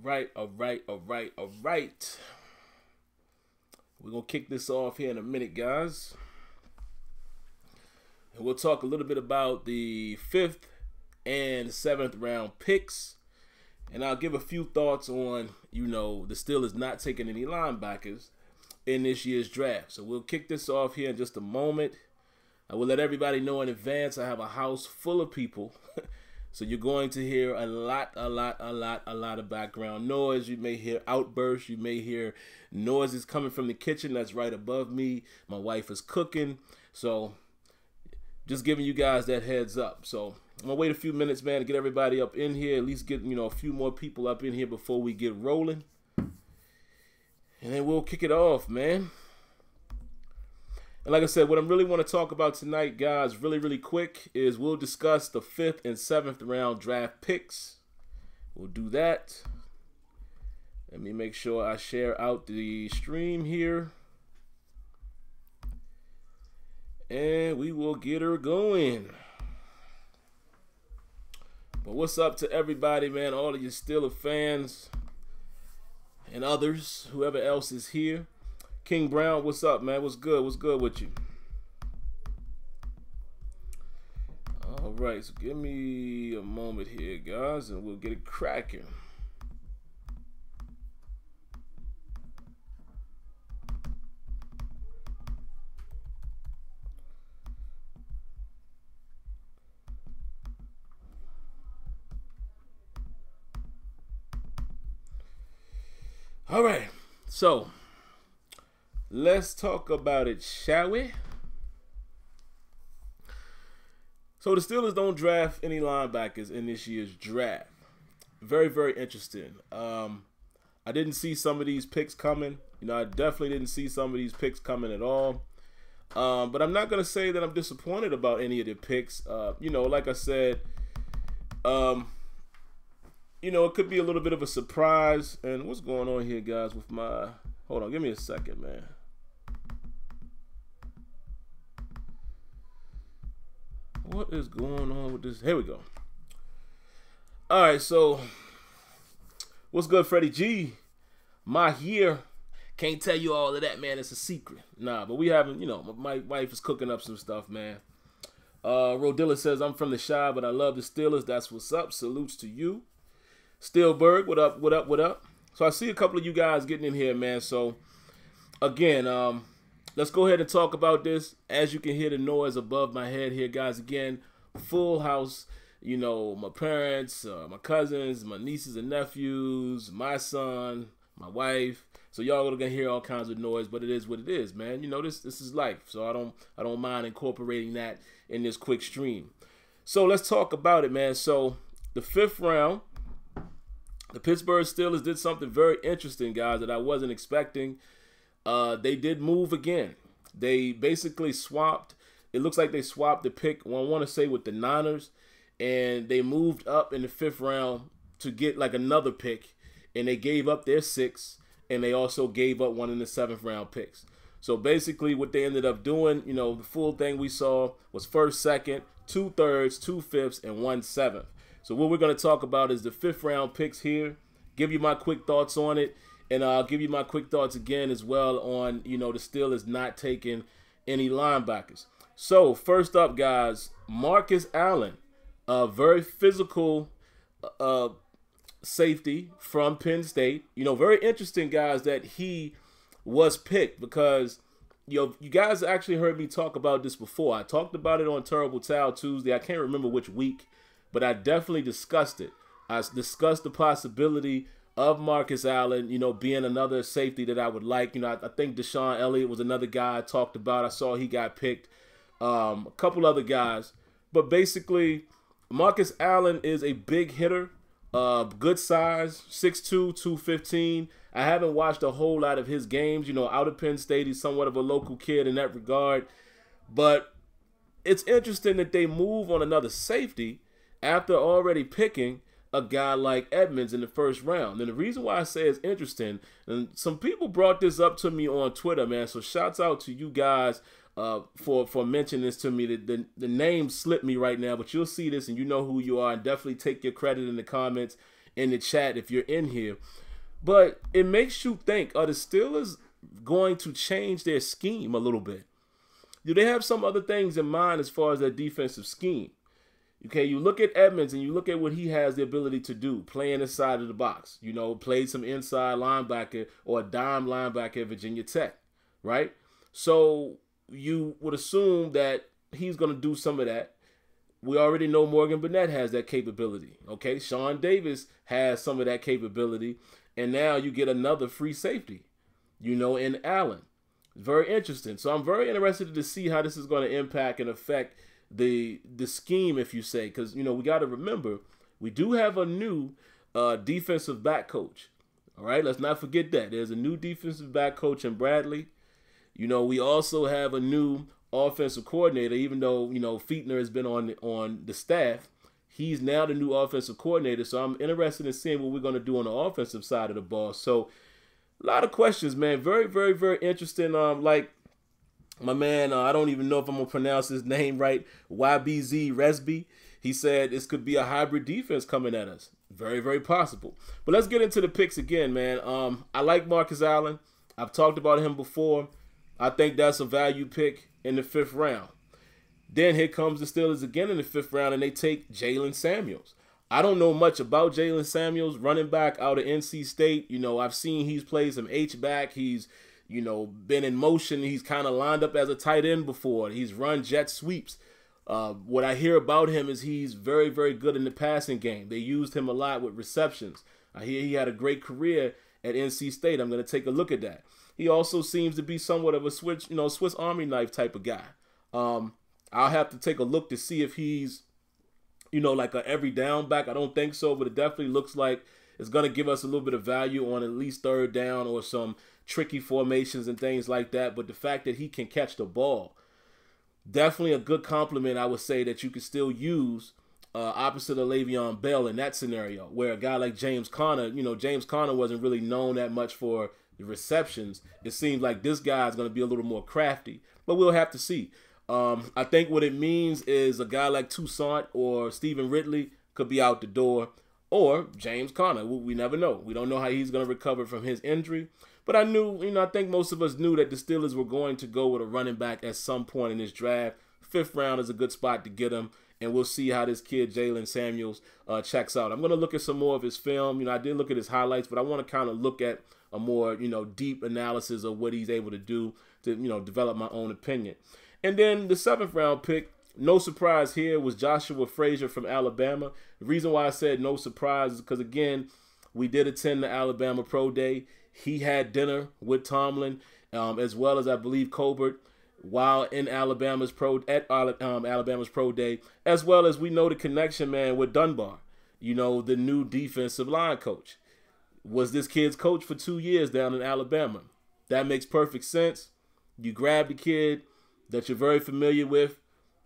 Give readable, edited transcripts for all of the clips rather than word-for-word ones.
All right. We're going to kick this off here in a minute, guys. And we'll talk a little bit about the 5th and 7th round picks. And I'll give a few thoughts on, the Steelers not taking any linebackers in this year's draft. So we'll kick this off here in just a moment. I will let everybody know in advance I have a house full of people. So you're going to hear a lot of background noise. You may hear outbursts. You may hear noises coming from the kitchen that's right above me. My wife is cooking. So just giving you guys that heads up. So I'm going to wait a few minutes, man, to get everybody up in here. At least get, a few more people up in here before we get rolling. And then we'll kick it off, man. And like I said, what I really want to talk about tonight, guys, really quick, is we'll discuss the 5th and 7th round draft picks. We'll do that. Let me make sure I share out the stream here. And we will get her going. But what's up to everybody, man, all of you Steelers fans and others, whoever else is here. King Brown, what's up, man? What's good? What's good with you? All right, so give me a moment here, guys, and we'll get it cracking. All right, so let's talk about it, shall we? So the Steelers don't draft any linebackers in this year's draft. Very interesting. I didn't see some of these picks coming. I definitely didn't see some of these picks coming at all. But I'm not going to say that I'm disappointed about any of the picks. Like I said, it could be a little bit of a surprise. And what's going on here, guys, with my... Hold on, give me a second, man. What is going on with this? Here we go. All right, so what's good, Freddie G? My here. Can't tell you all of that, man. It's a secret. Nah, but we haven't, my wife is cooking up some stuff, man. Rodilla says, I'm from the Chi, but I love the Steelers. That's what's up. Salutes to you. Steelberg, what up? So I see a couple of you guys getting in here, man. So, again, let's go ahead and talk about this. As you can hear the noise above my head here, guys. Again, full house. My parents, my cousins, my nieces and nephews, my son, my wife. So y'all are gonna hear all kinds of noise, but it is what it is, man. This is life. So I don't mind incorporating that in this quick stream. So let's talk about it, man. So the 5th round. The Pittsburgh Steelers did something very interesting, guys, that I wasn't expecting. They did move again. They basically swapped. It looks like they swapped the pick, I want to say, with the Niners. And they moved up in the 5th round to get like another pick. And they gave up their 6th. And they also gave up one in the 7th round picks. So basically what they ended up doing, the full thing we saw was 1st, 2nd, 2 3rds, 2 5ths, and 1 7th. So what we're going to talk about is the 5th round picks here. Give you my quick thoughts on it. And I'll give you my quick thoughts again as well on, the Steelers not taking any linebackers. So first up, guys, Marcus Allen, a very physical safety from Penn State. Very interesting, guys, that he was picked because, you guys actually heard me talk about this before. I talked about it on Terrible Towel Tuesday. I can't remember which week. But I definitely discussed it. I discussed the possibility of Marcus Allen, being another safety that I would like. I think Deshaun Elliott was another guy I talked about. I saw he got picked. A couple other guys. But basically, Marcus Allen is a big hitter. Good size, 6'2", 215. I haven't watched a whole lot of his games. Out of Penn State, he's somewhat of a local kid in that regard. But it's interesting that they move on another safety after already picking a guy like Edmonds in the 1st round. And the reason why I say it's interesting, and some people brought this up to me on Twitter, man, so shouts out to you guys for mentioning this to me. The name slipped me right now, but you'll see this and you know who you are, and definitely take your credit in the comments in the chat if you're in here. But it makes you think, are the Steelers going to change their scheme a little bit? Do they have some other things in mind as far as their defensive scheme? Okay, you look at Edmonds and you look at what he has the ability to do, playing inside of the box. You know, played some inside linebacker or a dime linebacker at Virginia Tech, right? So you would assume that he's going to do some of that. We already know Morgan Burnett has that capability, okay? Sean Davis has some of that capability, and now you get another free safety, you know, in Allen. Very interesting. So I'm very interested to see how this is going to impact and affect the scheme, if you say, because, you know, we got to remember, we do have a new defensive back coach. All right, let's not forget that. There's a new defensive back coach in Bradley. You know, we also have a new offensive coordinator, even though, you know, Fietner has been on the staff. He's now the new offensive coordinator, so I'm interested in seeing what we're going to do on the offensive side of the ball. So a lot of questions, man. Very, very, very interesting. Like my man, I don't even know if I'm going to pronounce his name right, YBZ Resby. He said this could be a hybrid defense coming at us. Very, very possible. But let's get into the picks again, man. I like Marcus Allen. I've talked about him before. I think that's a value pick in the 5th round. Then here comes the Steelers again in the 5th round, and they take Jalen Samuels. I don't know much about Jalen Samuels, running back out of NC State. You know, I've seen he's played some H-back. He's, you know, been in motion. He's kind of lined up as a tight end before. He's run jet sweeps. What I hear about him is he's very, very good in the passing game. They used him a lot with receptions. I hear he had a great career at NC State. I'm going to take a look at that. He also seems to be somewhat of a Swiss Army knife type of guy. I'll have to take a look to see if he's, you know, like a every down back. I don't think so, but it definitely looks like it's going to give us a little bit of value on at least 3rd down or some tricky formations and things like that. But the fact that he can catch the ball, definitely a good compliment, I would say, that you could still use opposite of Le'Veon Bell in that scenario, where a guy like James Conner, you know, James Conner wasn't really known that much for the receptions. It seems like this guy is going to be a little more crafty, but we'll have to see. I think what it means is a guy like Toussaint or Stephen Ridley could be out the door, or James Conner. We never know. We don't know how he's going to recover from his injury. But I knew, you know, I think most of us knew that the Steelers were going to go with a running back at some point in this draft. 5th round is a good spot to get him, and we'll see how this kid Jalen Samuels checks out. I'm going to look at some more of his film. You know, I did look at his highlights, but I want to kind of look at a more, you know, deep analysis of what he's able to do to, you know, develop my own opinion. And then the 7th round pick, no surprise here, was Joshua Frazier from Alabama. The reason why I said no surprise is because, again, we did attend the Alabama Pro Day. He had dinner with Tomlin, as well as, I believe, Colbert, while in Alabama's Pro Day, as well as we know the connection, man, with Dunbar, you know, the new defensive line coach. Was this kid's coach for 2 years down in Alabama. That makes perfect sense. You grab the kid that you're very familiar with,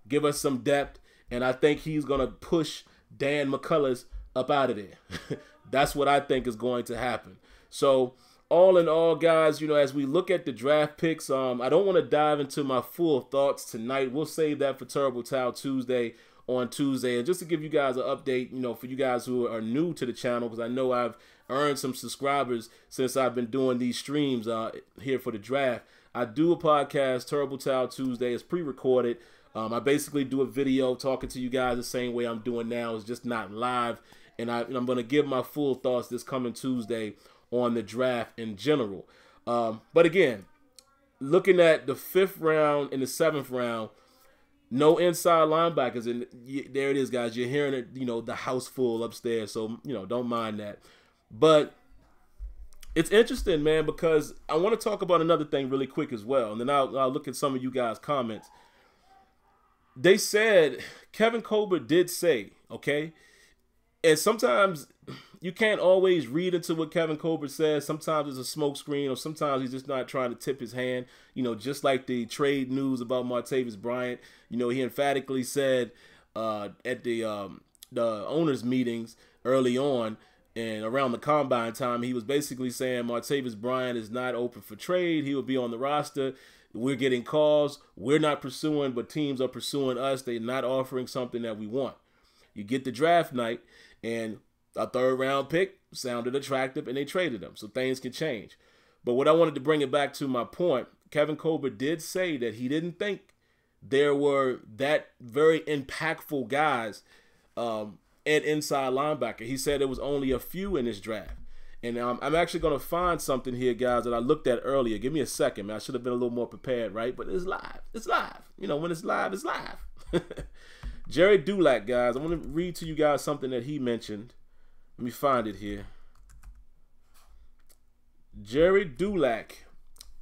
give us some depth, and I think he's going to push Dan McCullers up out of there. That's what I think is going to happen. So all in all, guys, you know, as we look at the draft picks, I don't want to dive into my full thoughts tonight. We'll save that for Terrible Towel Tuesday on Tuesday. And just to give you guys an update, you know, for you guys who are new to the channel, because I know I've earned some subscribers since I've been doing these streams here for the draft. I do a podcast, Terrible Towel Tuesday. It's pre-recorded. I basically do a video talking to you guys the same way I'm doing now. It's just not live. And I'm going to give my full thoughts this coming Tuesday on the draft in general. But again, looking at the 5th round and the 7th round, no inside linebackers. And there it is, guys. You're hearing it, you know, the house full upstairs. So, you know, don't mind that. But it's interesting, man, because I want to talk about another thing really quick as well. And then I'll look at some of you guys' comments. They said, Kevin Colbert did say, okay, and sometimes you can't always read into what Kevin Colbert says. Sometimes it's a smokescreen, or sometimes he's just not trying to tip his hand. You know, just like the trade news about Martavis Bryant. You know, he emphatically said at the owners' meetings early on and around the combine time, he was basically saying Martavis Bryant is not open for trade. He will be on the roster. We're getting calls. We're not pursuing, but teams are pursuing us. They're not offering something that we want. You get the draft night, and A third-round pick sounded attractive, and they traded him. So things can change. But what I wanted to bring it back to my point, Kevin Colbert did say that he didn't think there were that very impactful guys at inside linebacker. He said there was only a few in this draft. And I'm actually going to find something here, guys, that I looked at earlier. Give me a second, man. I should have been a little more prepared, right? But it's live. It's live. You know, when it's live, it's live. Jerry Dulac, guys. I want to read to you guys something that he mentioned. Let me find it here. Jerry Dulac,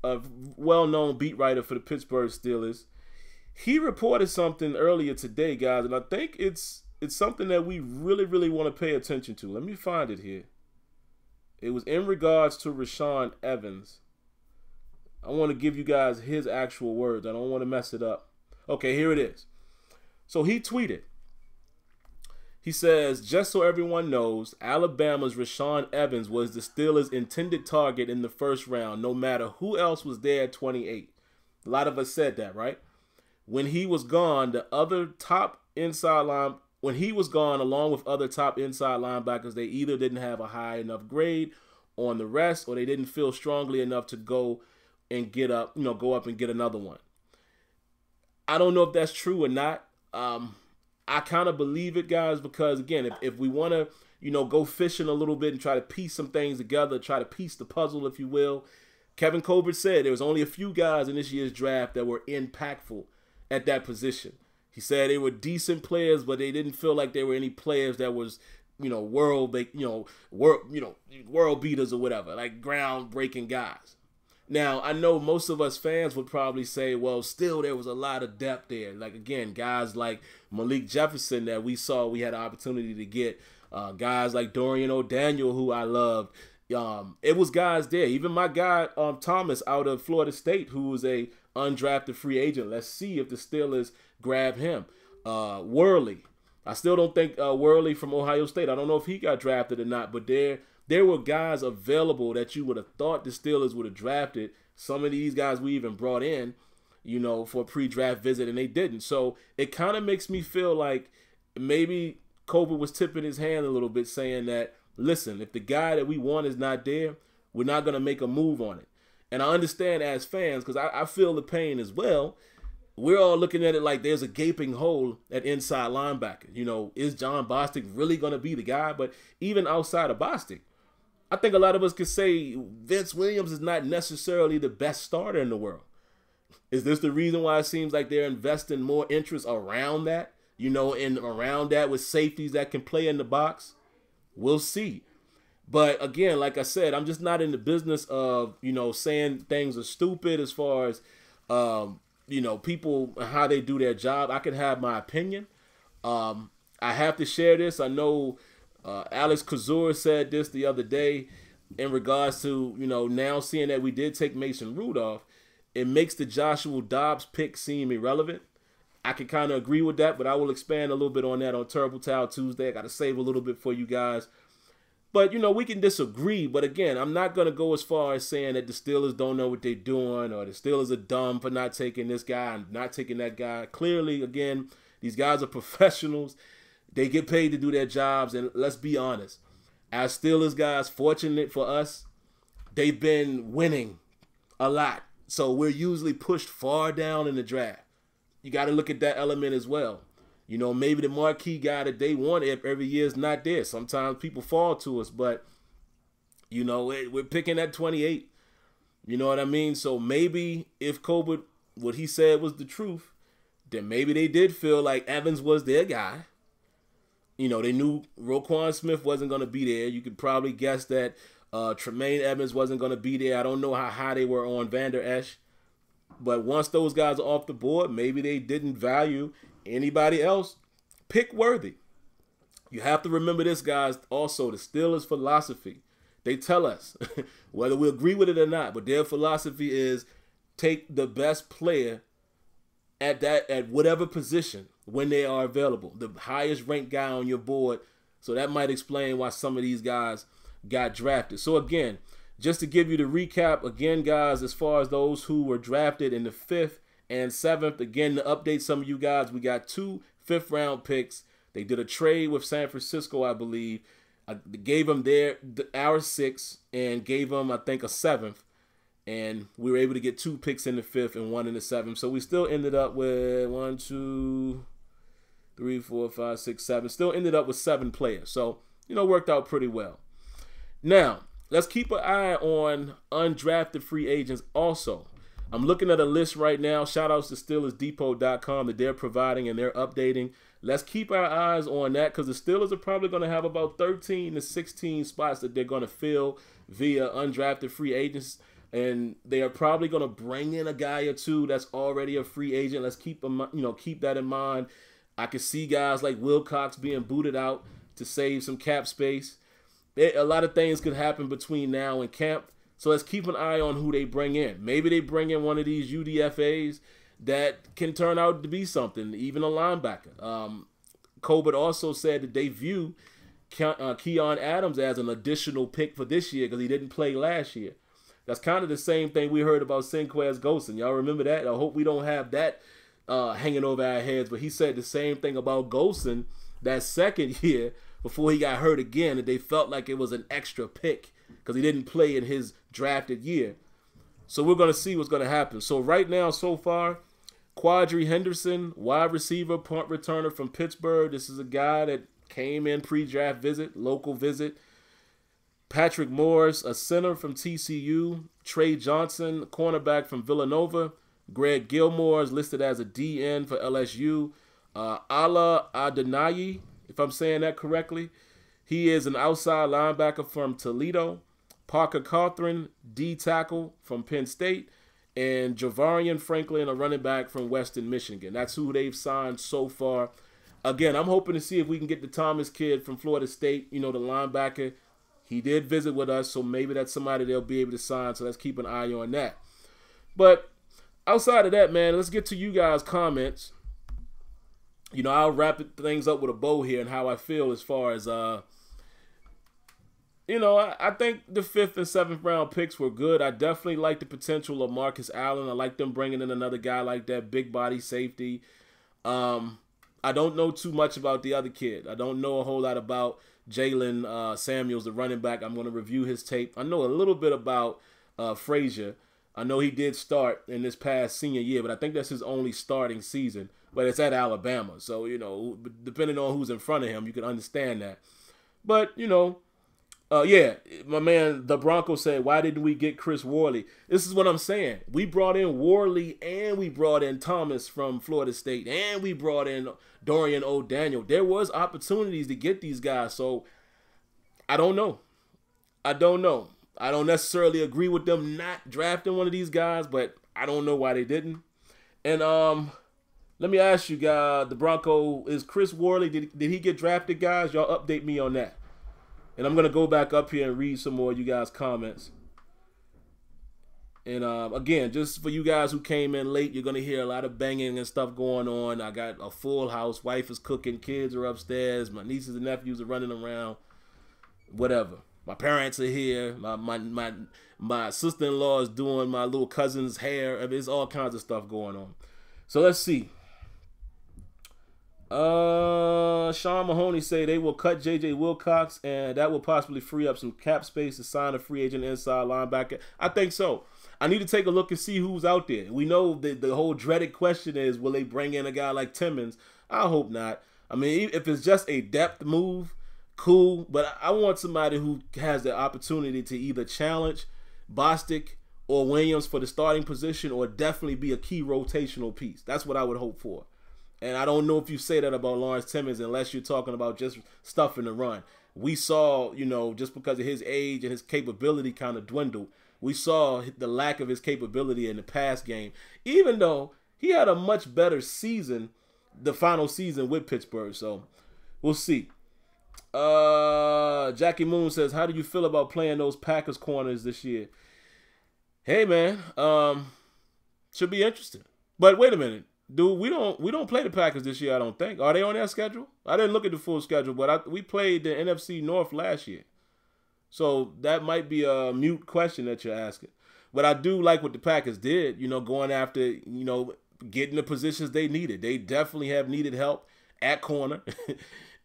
a well-known beat writer for the Pittsburgh Steelers, he reported something earlier today, guys, and I think it's something that we really, really want to pay attention to. Let me find it here. It was in regards to Rashaan Evans. I want to give you guys his actual words. I don't want to mess it up. Okay, here it is. So he tweeted. He says, just so everyone knows, Alabama's Rashaan Evans was the Steelers' intended target in the first round, no matter who else was there at 28. A lot of us said that, right? When he was gone, when he was gone, along with other top inside linebackers, they either didn't have a high enough grade on the rest, or they didn't feel strongly enough to go and get up, go up and get another one. I don't know if that's true or not. I kind of believe it, guys, because again, if we want to, go fishing a little bit and try to piece some things together, try to piece the puzzle, if you will. Kevin Colbert said there was only a few guys in this year's draft that were impactful at that position. He said they were decent players, but they didn't feel like there were any players that was, world beaters or whatever, like groundbreaking guys. Now, I know most of us fans would probably say, well, still there was a lot of depth there. Like, again, guys like Malik Jefferson that we saw we had an opportunity to get. Guys like Dorian O'Daniel, who I loved. It was guys there. Even my guy, Thomas, out of Florida State, who was a undrafted free agent. Let's see if the Steelers grab him. Worley. I still don't think Worley from Ohio State. I don't know if he got drafted or not, but there were guys available that you would have thought the Steelers would have drafted. Some of these guys we even brought in, for a pre-draft visit, and they didn't. So it kind of makes me feel like maybe Colbert was tipping his hand a little bit, saying that, listen, if the guy that we want is not there, we're not going to make a move on it. And I understand as fans, because I feel the pain as well. We're all looking at it like there's a gaping hole at inside linebacker. Is John Bostic really going to be the guy? But even outside of Bostic, I think a lot of us could say Vince Williams is not necessarily the best starter in the world. Is this the reason why it seems like they're investing more interest around that? And around that with safeties that can play in the box? We'll see. But again, like I said, I'm just not in the business of, saying things are stupid as far as, people, how they do their job. I can have my opinion. I have to share this. I know Alex Kazur said this the other day in regards to, now seeing that we did take Mason Rudolph, it makes the Joshua Dobbs pick seem irrelevant. I can kind of agree with that, but I will expand a little bit on that on Terrible Towel Tuesday. I got to save a little bit for you guys. But, we can disagree. But, again, I'm not going to go as far as saying that the Steelers don't know what they're doing or the Steelers are dumb for not taking this guy and not taking that guy. Clearly, again, these guys are professionals. They get paid to do their jobs. And let's be honest, as Steelers guys, fortunate for us, they've been winning a lot. So we're usually pushed far down in the draft. You got to look at that element as well. Maybe the marquee guy that they want every year is not there. Sometimes people fall to us, but, we're picking at 28. You know what I mean? So maybe if Colbert, what he said was the truth, then maybe they did feel like Evans was their guy. They knew Roquan Smith wasn't going to be there. You could probably guess that Tremaine Evans wasn't going to be there. I don't know how high they were on Van Der Esch. But once those guys are off the board, maybe they didn't value anybody else pick worthy. You have to remember this, guys, also the Steelers' philosophy. They tell us, whether we agree with it or not, but their philosophy is take the best player at whatever position when they are available, the highest ranked guy on your board. So that might explain why some of these guys got drafted. So again, just to give you the recap, again, guys, as far as those who were drafted in the 5th and 7th, again, to update some of you guys, we got 2 5th-round picks. They did a trade with San Francisco, I believe. I gave them our 6th and gave them, I think, a 7th. And we were able to get 2 picks in the 5th and 1 in the 7th. So we still ended up with 1, 2, 3, 4, 5, 6, 7. Still ended up with 7 players. So, worked out pretty well. Now, let's keep an eye on undrafted free agents also. I'm looking at a list right now. Shout outs to SteelersDepot.com that they're providing and they're updating. Let's keep our eyes on that because the Steelers are probably going to have about 13 to 16 spots that they're going to fill via undrafted free agents. And they are probably going to bring in a guy or two that's already a free agent. Let's keep that in mind. I could see guys like Wilcox being booted out to save some cap space. A lot of things could happen between now and camp. So let's keep an eye on who they bring in. Maybe they bring in one of these UDFAs that can turn out to be something, even a linebacker. Colbert also said that they view Keon Adams as an additional pick for this year because he didn't play last year. That's kind of the same thing we heard about Sinquez Golson. Y'all remember that? I hope we don't have that hanging over our heads. But he said the same thing about Golson that second year before he got hurt again, and they felt like it was an extra pick because he didn't play in his drafted year. So we're going to see what's going to happen. So right now, so far, Quadree Henderson, wide receiver, punt returner from Pittsburgh. This is a guy that came in pre-draft visit, local visit. Patrick Morris, a center from TCU. Trey Johnson, cornerback from Villanova. Greg Gilmore is listed as a DN for LSU. Adeniyi, if I'm saying that correctly. He is an outside linebacker from Toledo. Parker Cothren, D tackle from Penn State. And Jarvion Franklin, a running back from Western Michigan. That's who they've signed so far. Again, I'm hoping to see if we can get the Thomas kid from Florida State, the linebacker. He did visit with us, so maybe that's somebody they'll be able to sign, so let's keep an eye on that. But outside of that, man, let's get to you guys' comments. I'll wrap things up with a bow here and how I feel as far as, I think the 5th and 7th round picks were good. I definitely like the potential of Marcus Allen. I like them bringing in another guy like that, big body safety. I don't know too much about the other kid. I don't know a whole lot about Jalen Samuels, the running back. I'm going to review his tape. I know a little bit about Frazier. I know he did start in this past senior year, but I think that's his only starting season. But it's at Alabama. So, depending on who's in front of him, you can understand that. But, yeah, my man, the Broncos said, why didn't we get Chris Worley? This is what I'm saying. We brought in Worley and we brought in Thomas from Florida State and we brought in Dorian O'Daniel. There was opportunities to get these guys. So I don't know. I don't necessarily agree with them not drafting one of these guys, but I don't know why they didn't. And let me ask you guys, the Bronco, is Chris Worley, did he get drafted, guys? Y'all update me on that. And I'm going to go back up here and read some more of you guys' comments. And again, just for you guys who came in late, you're going to hear a lot of banging and stuff going on. I got a full house. Wife is cooking. Kids are upstairs. My nieces and nephews are running around. Whatever. My parents are here. My sister-in-law is doing my little cousin's hair. I mean, there's all kinds of stuff going on. So let's see. Sean Mahoney say they will cut J.J. Wilcox and that will possibly free up some cap space to sign a free agent inside linebacker. I think so. I need to take a look and see who's out there. We know that the whole dreaded question is, will they bring in a guy like Timmons? I hope not. I mean, if it's just a depth move, cool. But I want somebody who has the opportunity to either challenge Bostic or Williams for the starting position or definitely be a key rotational piece. That's what I would hope for. And I don't know if you say that about Lawrence Timmons unless you're talking about just stuff in the run. We saw, just because of his age and his capability kind of dwindled, we saw the lack of his capability in the pass game, even though he had a much better season, the final season with Pittsburgh. So we'll see. Jackie Moon says, how do you feel about playing those Packers corners this year? Hey, man, should be interesting. But wait a minute. Dude, we don't play the Packers this year, I don't think. Are they on their schedule? I didn't look at the full schedule, but we played the NFC North last year. So that might be a mute question that you're asking. But I do like what the Packers did, going after, getting the positions they needed. They definitely have needed help at corner.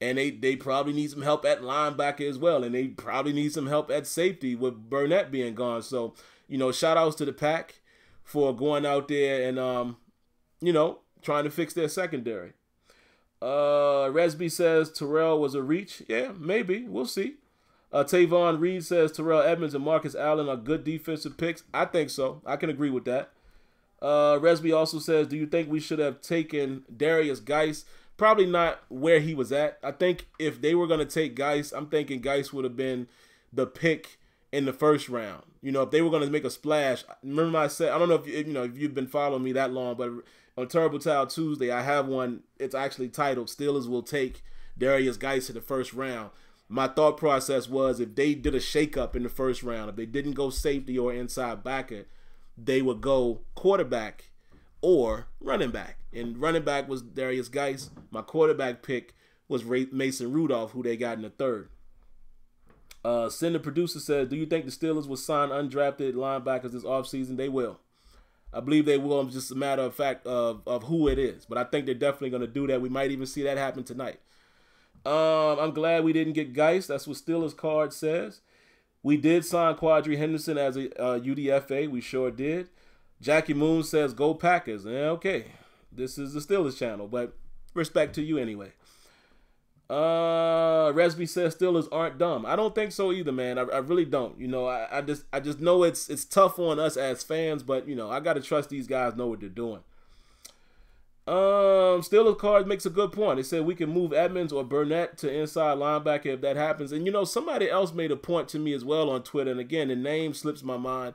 And they probably need some help at linebacker as well. And they probably need some help at safety with Burnett being gone. So, you know, shout outs to the Pack for going out there and, you know, trying to fix their secondary. Resby says Terrell was a reach. Yeah, maybe. We'll see. Tavon Reed says Terrell Edmonds and Marcus Allen are good defensive picks. I think so. I can agree with that. Resby also says, do you think we should have taken Darius Geis? Probably not where he was at. I think if they were going to take Geis, I'm thinking Geis would have been the pick in the first round. You know, if they were going to make a splash. Remember I said, I don't know if if you've been following me that long, but on Terrible Tile Tuesday, I have one. It's actually titled Steelers Will Take Darius Geis in the first round. My thought process was if they did a shakeup in the first round, if they didn't go safety or inside backer, they would go quarterback or running back. And running back was Darius Geis. My quarterback pick was Mason Rudolph, who they got in the third. Cinder Producer says, do you think the Steelers will sign undrafted linebackers this offseason? They will. I believe they will. It's just a matter of fact of who it is. But I think they're definitely going to do that. We might even see that happen tonight. I'm glad we didn't get Geis. That's what Steelers card says. We did sign Quadree Henderson as a UDFA. We sure did. Jackie Moon says, go Packers. Okay. This is the Steelers channel, but respect to you anyway. Resby says Steelers aren't dumb. I don't think so either, man. I really don't. You know, I just know it's tough on us as fans, but you know, I gotta trust these guys know what they're doing. Steelers card makes a good point. They said we can move Edmonds or Burnett to inside linebacker if that happens. And you know, somebody else made a point to me as well on Twitter. And again, the name slips my mind.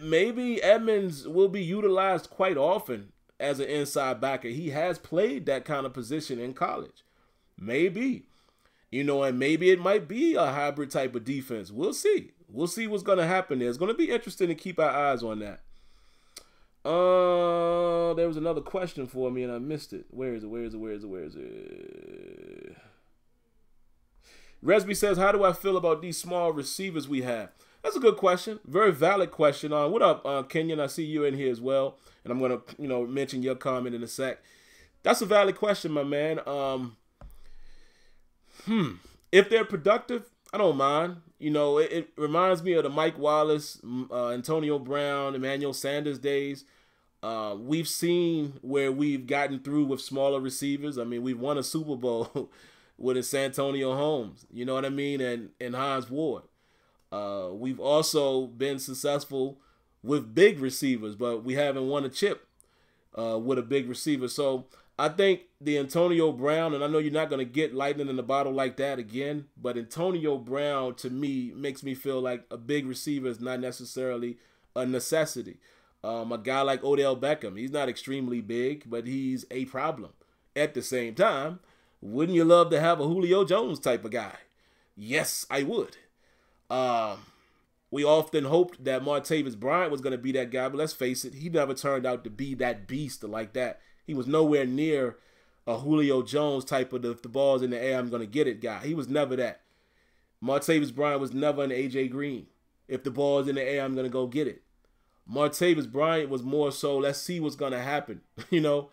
Maybe Edmonds will be utilized quite often as an inside backer. He has played that kind of position in college. Maybe. You know, and maybe it might be a hybrid type of defense. We'll see. We'll see what's going to happen there. It's going to be interesting to keep our eyes on that. There was another question for me and I missed it. Where is it? Resby says, how do I feel about these small receivers we have? That's a good question. Very valid question. What up, Kenyon? I see you in here as well. And I'm going to, mention your comment in a sec. That's a valid question, my man. If they're productive, I don't mind. You know, it reminds me of the Mike Wallace, Antonio Brown, Emmanuel Sanders days. We've seen where we've gotten through with smaller receivers. I mean, we've won a Super Bowl with Santonio Holmes, you know what I mean, and Hines Ward. We've also been successful with big receivers, but we haven't won a chip with a big receiver. So I think the Antonio Brown, and I know you're not going to get lightning in the bottle like that again, but Antonio Brown, to me, makes me feel like a big receiver is not necessarily a necessity. A guy like Odell Beckham, he's not extremely big, but he's a problem. At the same time, wouldn't you love to have a Julio Jones type of guy? Yes, I would. We often hoped that Martavis Bryant was going to be that guy, but let's face it, he never turned out to be that beast like that. He was nowhere near a Julio Jones type of the ball's in the air, I'm going to get it guy. He was never that. Martavis Bryant was never an A.J. Green. If the ball's in the air, I'm going to go get it. Martavis Bryant was more so, let's see what's going to happen. You know,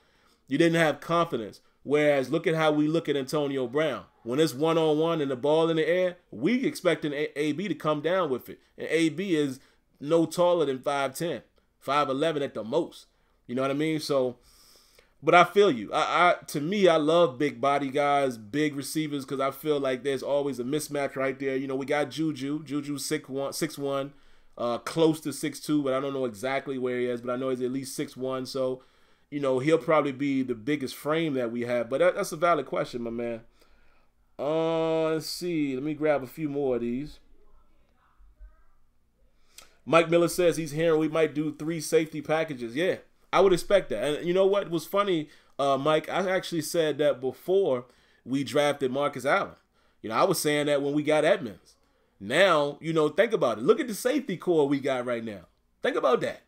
you didn't have confidence. Whereas look at how we look at Antonio Brown. When it's one-on-one and the ball in the air, we expecting AB to come down with it. And AB is no taller than 5'10", 5'11" at the most. You know what I mean? So, but I feel you. To me, I love big body guys, big receivers, because I feel like there's always a mismatch right there. You know, we got Juju. Juju's 6'1", close to 6'2", but I don't know exactly where he is, but I know he's at least 6'1", so, you know, he'll probably be the biggest frame that we have. But that's a valid question, my man. Let's see. Let me grab a few more of these. Mike Miller says he's hearing we might do 3 safety packages. Yeah, I would expect that. And you know what was funny, Mike? I actually said that before we drafted Marcus Allen. You know, I was saying that when we got Edmonds. Now, you know, think about it. Look at the safety core we got right now. Think about that.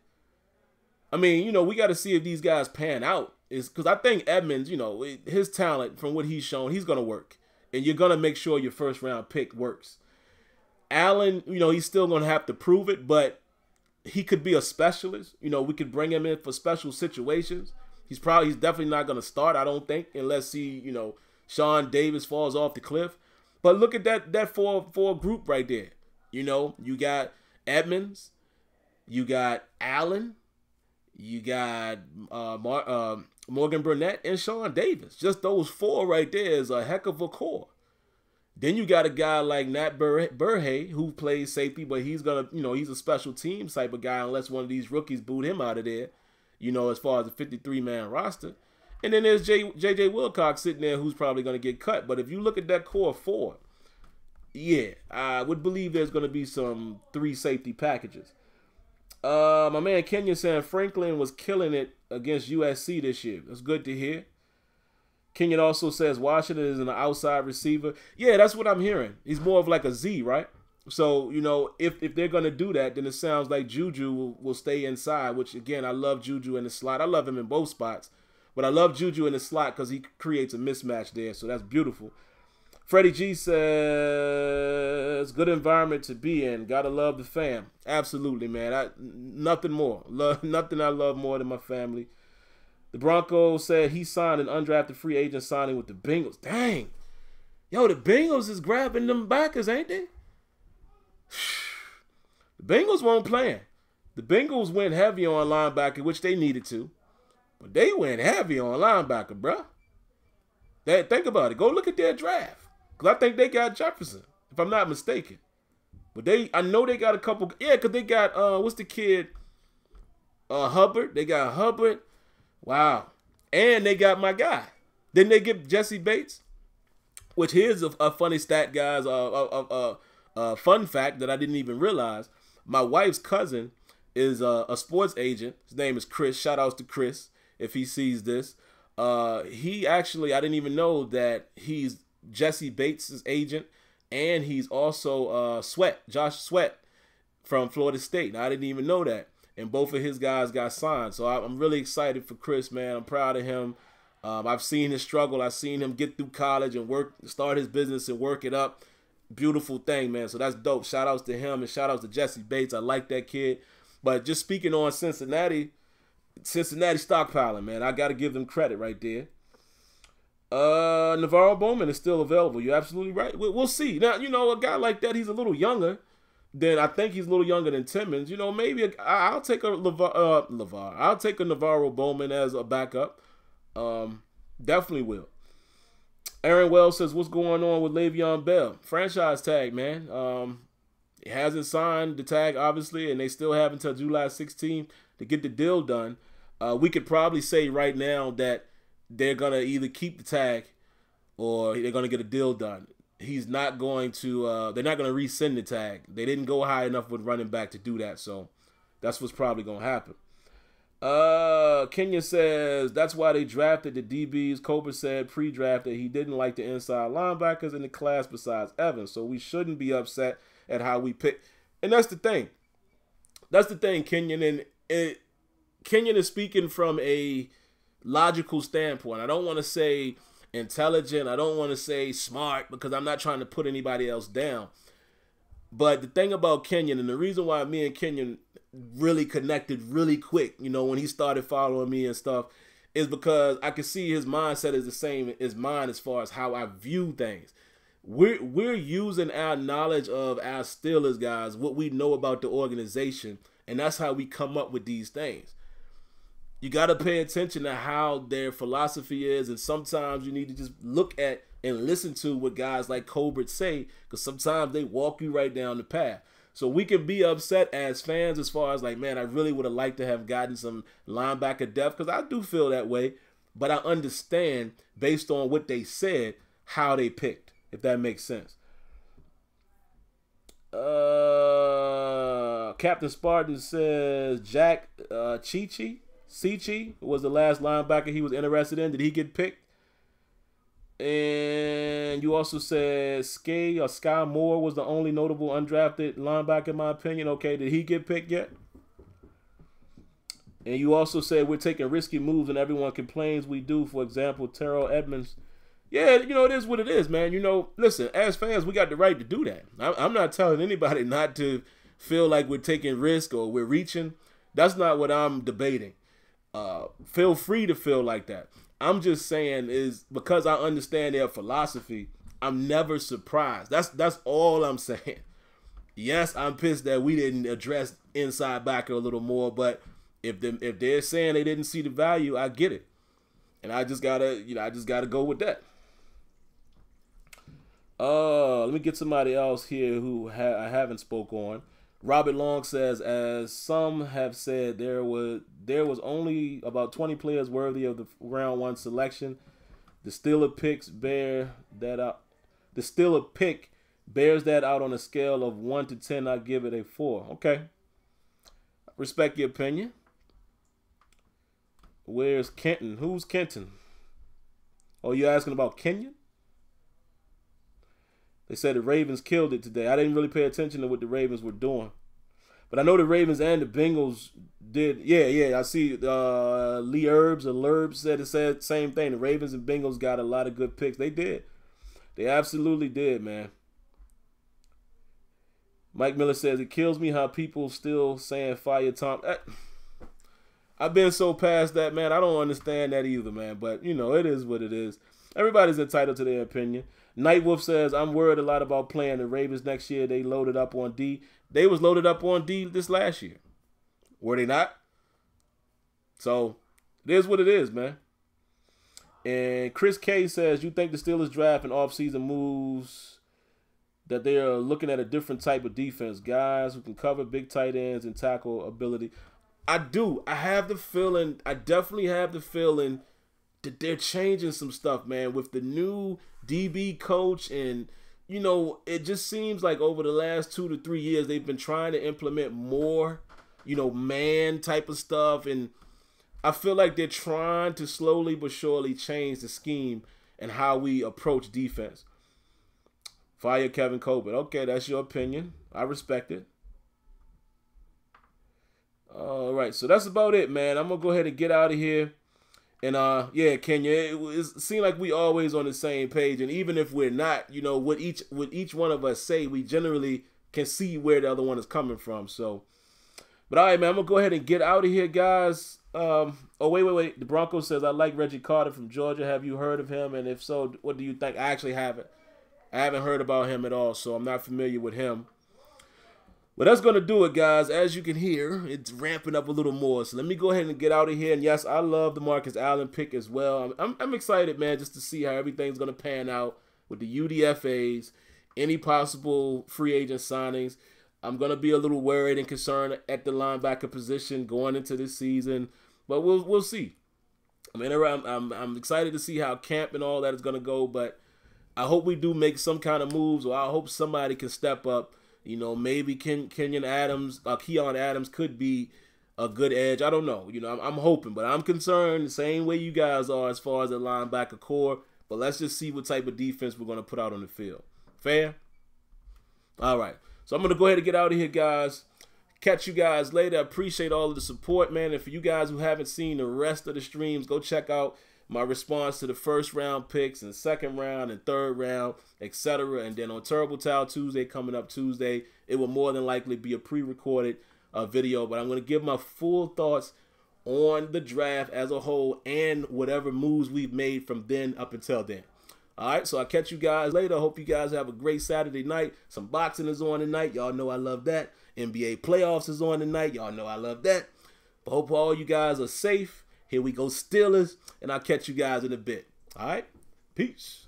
I mean, you know, we got to see if these guys pan out. Because I think Edmonds, you know, his talent from what he's shown, he's going to work. And you're going to make sure your first-round pick works. Allen, you know, he's still going to have to prove it, but he could be a specialist. You know, we could bring him in for special situations. He's definitely not going to start, I don't think, unless he, you know, Sean Davis falls off the cliff. But look at that four group right there. You know, you got Edmonds, you got Allen, you got Morgan Burnett, and Sean Davis. Just those four right there is a heck of a core. Then you got a guy like Nat Burhay, who plays safety, but he's gonna, you know, he's a special team type of guy unless one of these rookies boot him out of there, you know, as far as the 53-man roster. And then there's J.J. Wilcox sitting there who's probably gonna get cut. But if you look at that core four, yeah, I would believe there's gonna be some 3 safety packages. My man Kenya saying Franklin was killing it against USC this year. That's good to hear. Kenyon also says Washington is an outside receiver. Yeah, that's what I'm hearing. He's more of like a Z, right? So, you know, if they're going to do that, then it sounds like Juju will stay inside, which, again, I love Juju in the slot. I love him in both spots. But I love Juju in the slot because he creates a mismatch there, so that's beautiful. Freddie G says, good environment to be in. Gotta love the fam. Absolutely, man. Nothing more. Nothing I love more than my family. The Broncos said he signed an undrafted free agent signing with the Bengals. Dang. Yo, the Bengals is grabbing them backers, ain't they? The Bengals weren't playing. The Bengals went heavy on linebacker, which they needed to. But they went heavy on linebacker, bruh. Think about it. Go look at their draft. Because I think they got Jefferson, if I'm not mistaken. But I know they got a couple. Yeah, because they got, what's the kid? Hubbard. They got Hubbard. Wow. And they got my guy. Didn't they get Jesse Bates? Which here's a funny stat, guys. A fun fact that I didn't even realize. My wife's cousin is a sports agent. His name is Chris. Shout outs to Chris if he sees this. He actually, I didn't even know that he's Jesse Bates' agent. And he's also Josh Sweat from Florida State. Now, I didn't even know that. And both of his guys got signed. So I'm really excited for Chris, man. I'm proud of him. I've seen his struggle. I've seen him get through college and start his business and work it up. Beautiful thing, man. So that's dope. Shout outs to him and shout outs to Jesse Bates. I like that kid. But just speaking on Cincinnati stockpiling, man. I got to give them credit right there. Navarro Bowman is still available. You're absolutely right. We'll see. Now, you know, a guy like that, he's a little younger. Then I think he's a little younger than Timmons. You know, maybe I'll take I'll take a Navarro Bowman as a backup. Definitely will. Aaron Wells says, what's going on with Le'Veon Bell? Franchise tag, man. He hasn't signed the tag, obviously, and they still have until July 16th to get the deal done. We could probably say right now that they're going to either keep the tag or they're going to get a deal done. He's not going to, they're not going to rescind the tag. They didn't go high enough with running back to do that. So that's what's probably going to happen. Kenya says, that's why they drafted the DBs. Cobra said pre-draft that he didn't like the inside linebackers in the class besides Evans. So we shouldn't be upset at how we pick. And that's the thing. That's the thing, Kenyon. And Kenyon is speaking from a logical standpoint. I don't want to say intelligent. I don't want to say smart because I'm not trying to put anybody else down. But the thing about Kenyon, and the reason why me and Kenyon really connected really quick, you know, when he started following me and stuff, is because I could see his mindset is the same as mine as far as how I view things. We're using our knowledge of our Steelers guys, what we know about the organization, and that's how we come up with these things. You got to pay attention to how their philosophy is, and sometimes you need to just look at and listen to what guys like Colbert say, because sometimes they walk you right down the path. So we can be upset as fans as far as like, man, I really would have liked to have gotten some linebacker depth, because I do feel that way, but I understand based on what they said how they picked, if that makes sense. Captain Spartan says Jack Cici was the last linebacker he was interested in. Did he get picked? And you also said Sky Moore was the only notable undrafted linebacker in my opinion. Okay, did he get picked yet? And you also said we're taking risky moves and everyone complains we do. For example, Terrell Edmonds. Yeah, you know, it is what it is, man. You know, listen, as fans, we got the right to do that. I'm not telling anybody not to feel like we're taking risk or we're reaching. That's not what I'm debating. Feel free to feel like that. I'm just saying is because I understand their philosophy, I'm never surprised. That's all I'm saying. Yes, I'm pissed that we didn't address inside backer a little more, but if they're saying they didn't see the value, I get it. And I just gotta go with that. Let me get somebody else here who I haven't spoke on. Robert Long says, as some have said, there was only about 20 players worthy of the round 1 selection. The Steeler picks bear that out. The Steeler pick bears that out on a scale of 1 to 10. I give it a 4. Okay. Respect your opinion. Where's Kenton? Who's Kenton? Oh, you asking about Kenyon? They said the Ravens killed it today. I didn't really pay attention to what the Ravens were doing. But I know the Ravens and the Bengals did. Yeah. I see Lee Herbs or Lerb said the same thing. The Ravens and Bengals got a lot of good picks. They did. They absolutely did, man. Mike Miller says, it kills me how people still saying fire Tom. I've been so past that, man. I don't understand that either, man. But, you know, it is what it is. Everybody's entitled to their opinion. Nightwolf says, I'm worried a lot about playing the Ravens next year. They loaded up on D. They was loaded up on D this last year. Were they not? So, it is what it is, man. And Chris K says, you think the Steelers draft and offseason moves that they are looking at a different type of defense, guys who can cover big tight ends and tackle ability. I do. I have the feeling, I definitely have the feeling that they're changing some stuff, man, with the new DB coach. And, you know, it just seems like over the last 2 to 3 years, they've been trying to implement more, you know, man type of stuff. And I feel like they're trying to slowly but surely change the scheme and how we approach defense. Fire Kevin Colbert. Okay, that's your opinion. I respect it. All right, so that's about it, man. I'm going to go ahead and get out of here. And, yeah, Kenya, it seems like we always on the same page. And even if we're not, you know, what each one of us say, we generally can see where the other one is coming from. So, but all right, man, I'm going to go ahead and get out of here, guys. Oh, wait. The Broncos says, I like Reggie Carter from Georgia. Have you heard of him? And if so, what do you think? I actually haven't. I haven't heard about him at all, so I'm not familiar with him. But that's going to do it, guys. As you can hear, it's ramping up a little more. So let me go ahead and get out of here. And, yes, I love the Marcus Allen pick as well. I'm excited, man, just to see how everything's going to pan out with the UDFAs, any possible free agent signings. I'm going to be a little worried and concerned at the linebacker position going into this season. But we'll see. I mean, I'm excited to see how camp and all that is going to go. But I hope we do make some kind of moves, or I hope somebody can step up. You know, maybe Keon Adams could be a good edge. I don't know. You know, I'm hoping, but I'm concerned the same way you guys are as far as the linebacker core. But let's just see what type of defense we're going to put out on the field. Fair? All right. So I'm going to go ahead and get out of here, guys. Catch you guys later. I appreciate all of the support, man. And for you guys who haven't seen the rest of the streams, go check out my response to the first round picks and second round and third round, etc. And then on Terrible Towel Tuesday, coming up Tuesday, it will more than likely be a pre-recorded video. But I'm going to give my full thoughts on the draft as a whole and whatever moves we've made from then up until then. All right, so I'll catch you guys later. I hope you guys have a great Saturday night. Some boxing is on tonight. Y'all know I love that. NBA playoffs is on tonight. Y'all know I love that. But hope all you guys are safe. Here we go, Steelers, and I'll catch you guys in a bit. All right? Peace.